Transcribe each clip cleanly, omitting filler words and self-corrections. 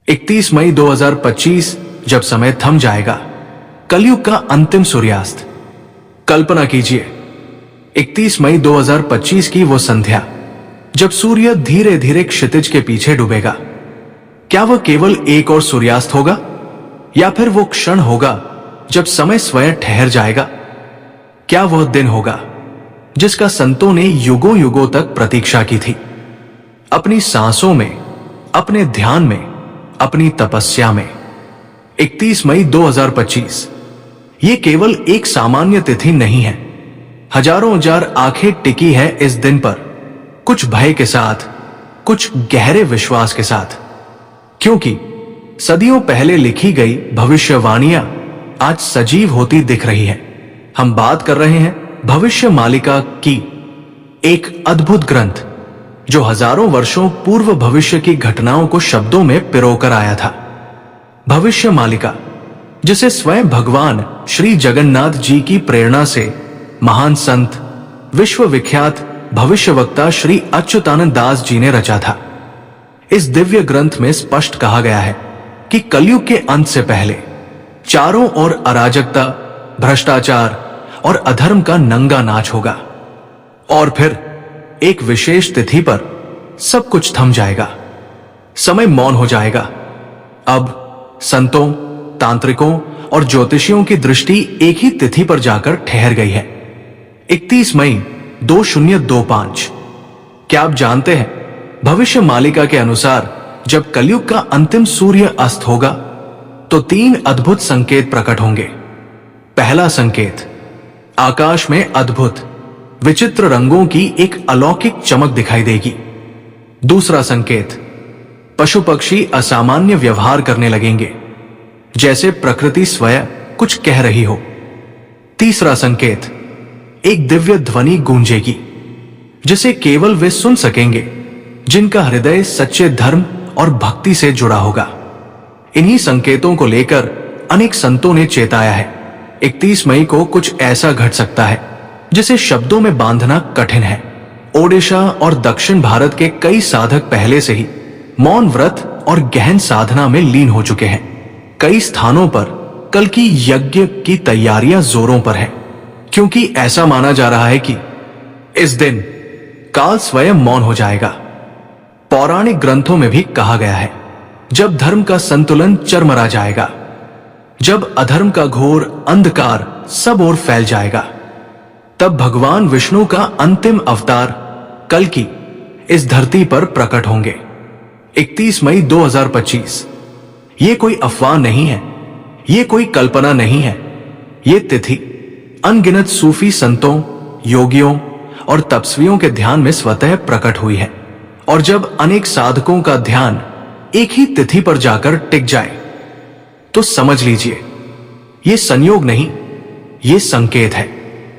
31 मई 2025 जब समय थम जाएगा, कलयुग का अंतिम सूर्यास्त। कल्पना कीजिए 31 मई 2025 की वो संध्या जब सूर्य धीरे धीरे क्षितिज के पीछे डूबेगा। क्या वह केवल एक और सूर्यास्त होगा या फिर वो क्षण होगा जब समय स्वयं ठहर जाएगा? क्या वह दिन होगा जिसका संतों ने युगों युगों तक प्रतीक्षा की थी? अपनी सांसों में, अपने ध्यान में, अपनी तपस्या में 31 मई 2025 ये केवल एक सामान्य तिथि नहीं है। हजारों हजार आंखें टिकी है इस दिन पर, कुछ भय के साथ, कुछ गहरे विश्वास के साथ, क्योंकि सदियों पहले लिखी गई भविष्यवाणियां आज सजीव होती दिख रही है। हम बात कर रहे हैं भविष्य मालिका की, एक अद्भुत ग्रंथ जो हजारों वर्षों पूर्व भविष्य की घटनाओं को शब्दों में पिरोकर आया था। भविष्य मालिका जिसे स्वयं भगवान श्री जगन्नाथ जी की प्रेरणा से महान संत, विश्वविख्यात भविष्यवक्ता श्री अच्युतानंद दास जी ने रचा था। इस दिव्य ग्रंथ में स्पष्ट कहा गया है कि कलयुग के अंत से पहले चारों ओर अराजकता, भ्रष्टाचार और अधर्म का नंगा नाच होगा और फिर एक विशेष तिथि पर सब कुछ थम जाएगा, समय मौन हो जाएगा। अब संतों, तांत्रिकों और ज्योतिषियों की दृष्टि एक ही तिथि पर जाकर ठहर गई है, 31 मई 2025। क्या आप जानते हैं भविष्य मालिका के अनुसार जब कलयुग का अंतिम सूर्य अस्त होगा तो 3 अद्भुत संकेत प्रकट होंगे। पहला संकेत, आकाश में अद्भुत विचित्र रंगों की एक अलौकिक चमक दिखाई देगी। दूसरा संकेत, पशु पक्षी असामान्य व्यवहार करने लगेंगे, जैसे प्रकृति स्वयं कुछ कह रही हो। तीसरा संकेत, एक दिव्य ध्वनि गूंजेगी जिसे केवल वे सुन सकेंगे जिनका हृदय सच्चे धर्म और भक्ति से जुड़ा होगा। इन्हीं संकेतों को लेकर अनेक संतों ने चेताया है 31 मई को कुछ ऐसा घट सकता है जिसे शब्दों में बांधना कठिन है। ओडिशा और दक्षिण भारत के कई साधक पहले से ही मौन व्रत और गहन साधना में लीन हो चुके हैं। कई स्थानों पर कल की यज्ञ की तैयारियां जोरों पर है, क्योंकि ऐसा माना जा रहा है कि इस दिन काल स्वयं मौन हो जाएगा। पौराणिक ग्रंथों में भी कहा गया है जब धर्म का संतुलन चरमरा जाएगा, जब अधर्म का घोर अंधकार सब ओर फैल जाएगा, तब भगवान विष्णु का अंतिम अवतार कल्कि इस धरती पर प्रकट होंगे। 31 मई 2025 ये कोई अफवाह नहीं है, ये कोई कल्पना नहीं है। ये तिथि अनगिनत सूफी संतों, योगियों और तपस्वियों के ध्यान में स्वतः प्रकट हुई है। और जब अनेक साधकों का ध्यान एक ही तिथि पर जाकर टिक जाए तो समझ लीजिए ये संयोग नहीं, ये संकेत है।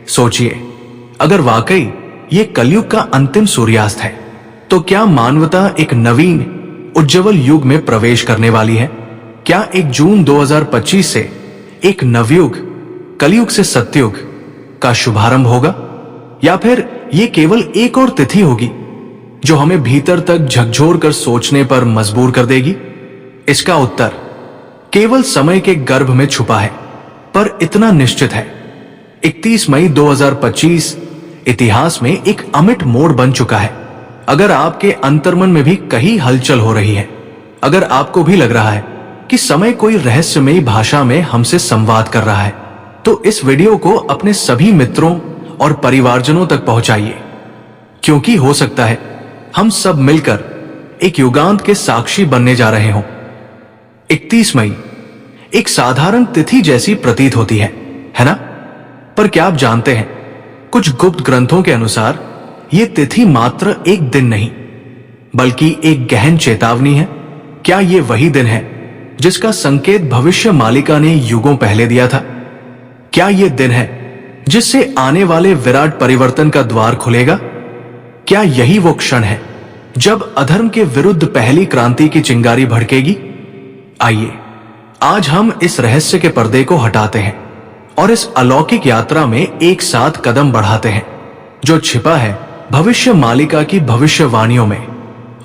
सोचिए, अगर वाकई ये कलयुग का अंतिम सूर्यास्त है तो क्या मानवता एक नवीन उज्जवल युग में प्रवेश करने वाली है? क्या 1 जून 2025 से एक नवयुग, कलयुग से सत्ययुग का शुभारंभ होगा, या फिर ये केवल एक और तिथि होगी जो हमें भीतर तक झकझोर कर सोचने पर मजबूर कर देगी? इसका उत्तर केवल समय के गर्भ में छुपा है, पर इतना निश्चित है 31 मई 2025 इतिहास में एक अमिट मोड़ बन चुका है। अगर आपके अंतर्मन में भी कहीं हलचल हो रही है, अगर आपको भी लग रहा है कि समय कोई रहस्यमयी भाषा में हमसे संवाद कर रहा है, तो इस वीडियो को अपने सभी मित्रों और परिवारजनों तक पहुंचाइए, क्योंकि हो सकता है हम सब मिलकर एक युगांत के साक्षी बनने जा रहे हों। 31 मई एक साधारण तिथि जैसी प्रतीत होती है ना? पर क्या आप जानते हैं कुछ गुप्त ग्रंथों के अनुसार यह तिथि मात्र एक दिन नहीं बल्कि एक गहन चेतावनी है। क्या यह वही दिन है जिसका संकेत भविष्य मालिका ने युगों पहले दिया था? क्या यह दिन है जिससे आने वाले विराट परिवर्तन का द्वार खुलेगा? क्या यही वो क्षण है जब अधर्म के विरुद्ध पहली क्रांति की चिंगारी भड़केगी? आइए आज हम इस रहस्य के पर्दे को हटाते हैं और इस अलौकिक यात्रा में एक साथ कदम बढ़ाते हैं जो छिपा है भविष्य मालिका की भविष्यवाणियों में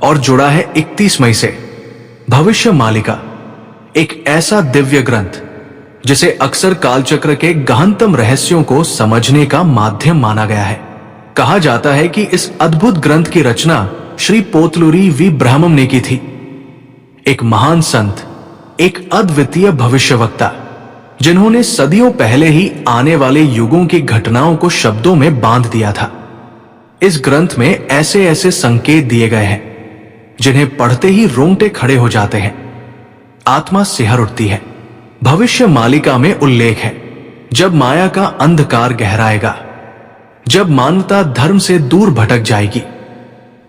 और जुड़ा है 31 मई से, भविष्य मालिका एक ऐसा दिव्य ग्रंथ जिसे अक्सर कालचक्र के गहनतम रहस्यों को समझने का माध्यम माना गया है। कहा जाता है कि इस अद्भुत ग्रंथ की रचना श्री पोतलूरी वी ब्रह्मम ने की थी, एक महान संत, एक अद्वितीय भविष्यवक्ता, जिन्होंने सदियों पहले ही आने वाले युगों की घटनाओं को शब्दों में बांध दिया था। इस ग्रंथ में ऐसे ऐसे संकेत दिए गए हैं जिन्हें पढ़ते ही रोंगटे खड़े हो जाते हैं, आत्मा सिहर उठती है। भविष्य मालिका में उल्लेख है, जब माया का अंधकार गहराएगा, जब मानवता धर्म से दूर भटक जाएगी,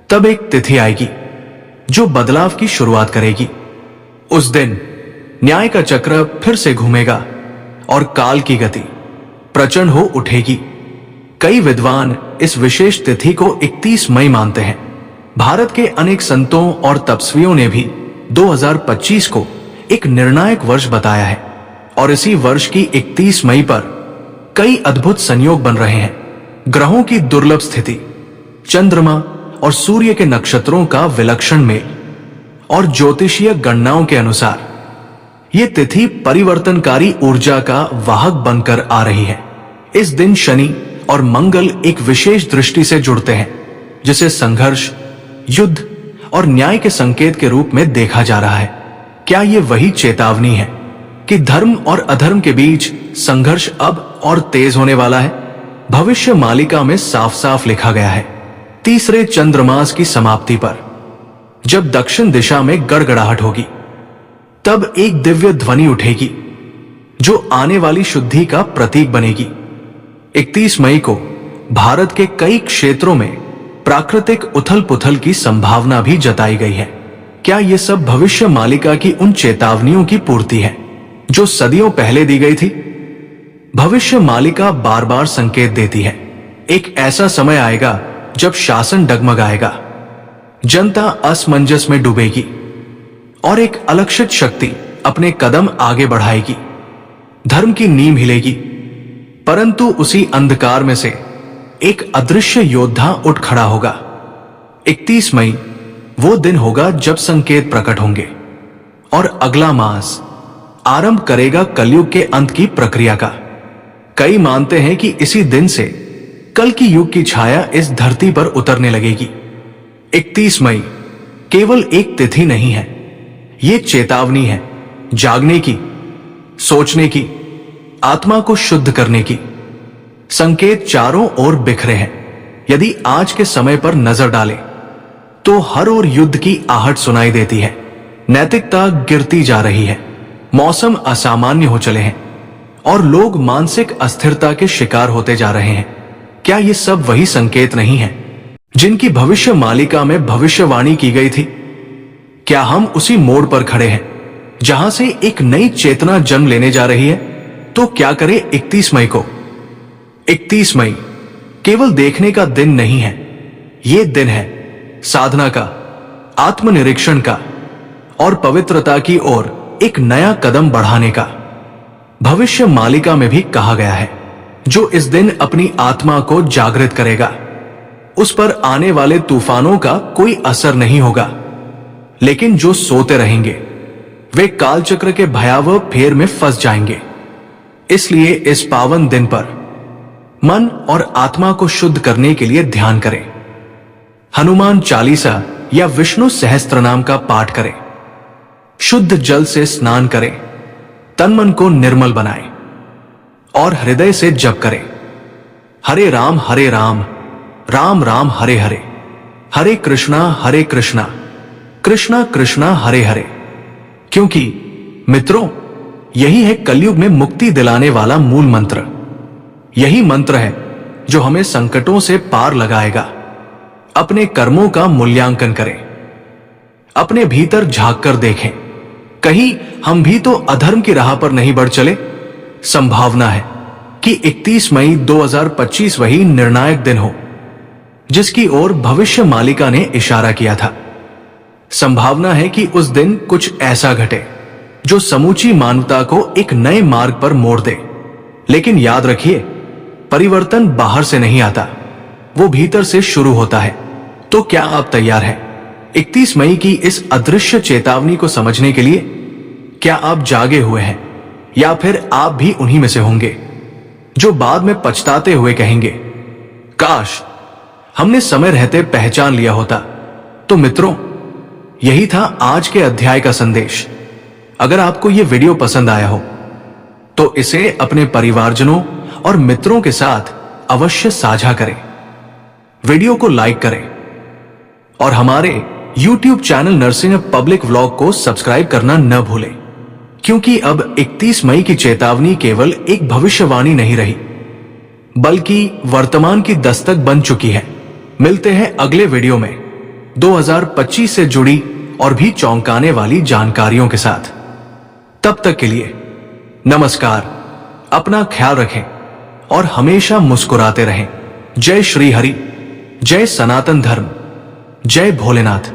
तब एक तिथि आएगी जो बदलाव की शुरुआत करेगी। उस दिन न्याय का चक्र फिर से घूमेगा और काल की गति प्रचंड हो उठेगी। कई विद्वान इस विशेष तिथि को 31 मई मानते हैं। भारत के अनेक संतों और तपस्वियों ने भी 2025 को एक निर्णायक वर्ष बताया है और इसी वर्ष की 31 मई पर कई अद्भुत संयोग बन रहे हैं। ग्रहों की दुर्लभ स्थिति, चंद्रमा और सूर्य के नक्षत्रों का विलक्षण मेल और ज्योतिषीय गणनाओं के अनुसार यह तिथि परिवर्तनकारी ऊर्जा का वाहक बनकर आ रही है। इस दिन शनि और मंगल एक विशेष दृष्टि से जुड़ते हैं, जिसे संघर्ष, युद्ध और न्याय के संकेत के रूप में देखा जा रहा है। क्या यह वही चेतावनी है कि धर्म और अधर्म के बीच संघर्ष अब और तेज होने वाला है? भविष्य मालिका में साफ साफ लिखा गया है, तीसरे चंद्रमास की समाप्ति पर जब दक्षिण दिशा में गड़गड़ाहट होगी, तब एक दिव्य ध्वनि उठेगी जो आने वाली शुद्धि का प्रतीक बनेगी। 31 मई को भारत के कई क्षेत्रों में प्राकृतिक उथल पुथल की संभावना भी जताई गई है। क्या यह सब भविष्य मालिका की उन चेतावनियों की पूर्ति है जो सदियों पहले दी गई थी? भविष्य मालिका बार बार संकेत देती है, एक ऐसा समय आएगा जब शासन डगमगाएगा, जनता असमंजस में डूबेगी और एक अलक्षित शक्ति अपने कदम आगे बढ़ाएगी। धर्म की नींव हिलेगी, परंतु उसी अंधकार में से एक अदृश्य योद्धा उठ खड़ा होगा। 31 मई वो दिन होगा जब संकेत प्रकट होंगे और अगला मास आरंभ करेगा कलयुग के अंत की प्रक्रिया का। कई मानते हैं कि इसी दिन से कल की युग की छाया इस धरती पर उतरने लगेगी। 31 मई केवल एक तिथि नहीं है, ये चेतावनी है जागने की, सोचने की, आत्मा को शुद्ध करने की। संकेत चारों ओर बिखरे हैं। यदि आज के समय पर नजर डालें तो हर ओर युद्ध की आहट सुनाई देती है, नैतिकता गिरती जा रही है, मौसम असामान्य हो चले हैं और लोग मानसिक अस्थिरता के शिकार होते जा रहे हैं। क्या ये सब वही संकेत नहीं है जिनकी भविष्य मालिका में भविष्यवाणी की गई थी? क्या हम उसी मोड़ पर खड़े हैं जहां से एक नई चेतना जन्म लेने जा रही है? तो क्या करें 31 मई को? 31 मई केवल देखने का दिन नहीं है, ये दिन है साधना का, आत्मनिरीक्षण का और पवित्रता की ओर एक नया कदम बढ़ाने का। भविष्य मालिका में भी कहा गया है, जो इस दिन अपनी आत्मा को जागृत करेगा, उस पर आने वाले तूफानों का कोई असर नहीं होगा, लेकिन जो सोते रहेंगे वे कालचक्र के भयावह फेर में फंस जाएंगे। इसलिए इस पावन दिन पर मन और आत्मा को शुद्ध करने के लिए ध्यान करें, हनुमान चालीसा या विष्णु सहस्त्रनाम का पाठ करें, शुद्ध जल से स्नान करें, तन मन को निर्मल बनाएं और हृदय से जप करें, हरे राम राम राम हरे हरे, हरे कृष्णा कृष्णा कृष्णा हरे हरे। क्योंकि मित्रों, यही है कलयुग में मुक्ति दिलाने वाला मूल मंत्र। यही मंत्र है जो हमें संकटों से पार लगाएगा। अपने कर्मों का मूल्यांकन करें, अपने भीतर झांक कर देखें, कहीं हम भी तो अधर्म की राह पर नहीं बढ़ चले। संभावना है कि 31 मई 2025 वही निर्णायक दिन हो जिसकी ओर भविष्य मालिका ने इशारा किया था। संभावना है कि उस दिन कुछ ऐसा घटे जो समूची मानवता को एक नए मार्ग पर मोड़ दे। लेकिन याद रखिए, परिवर्तन बाहर से नहीं आता, वो भीतर से शुरू होता है। तो क्या आप तैयार हैं 31 मई की इस अदृश्य चेतावनी को समझने के लिए क्या आप जागे हुए हैं, या फिर आप भी उन्हीं में से होंगे जो बाद में पछताते हुए कहेंगे, काश हमने समय रहते पहचान लिया होता। तो मित्रों, यही था आज के अध्याय का संदेश। अगर आपको यह वीडियो पसंद आया हो तो इसे अपने परिवारजनों और मित्रों के साथ अवश्य साझा करें, वीडियो को लाइक करें और हमारे YouTube channel Narsingh public vlog को सब्सक्राइब करना न भूलें, क्योंकि अब 31 मई की चेतावनी केवल एक भविष्यवाणी नहीं रही, बल्कि वर्तमान की दस्तक बन चुकी है। मिलते हैं अगले वीडियो में 2025 से जुड़ी और भी चौंकाने वाली जानकारियों के साथ। तब तक के लिए नमस्कार, अपना ख्याल रखें और हमेशा मुस्कुराते रहें। जय श्री हरि, जय सनातन धर्म, जय भोलेनाथ।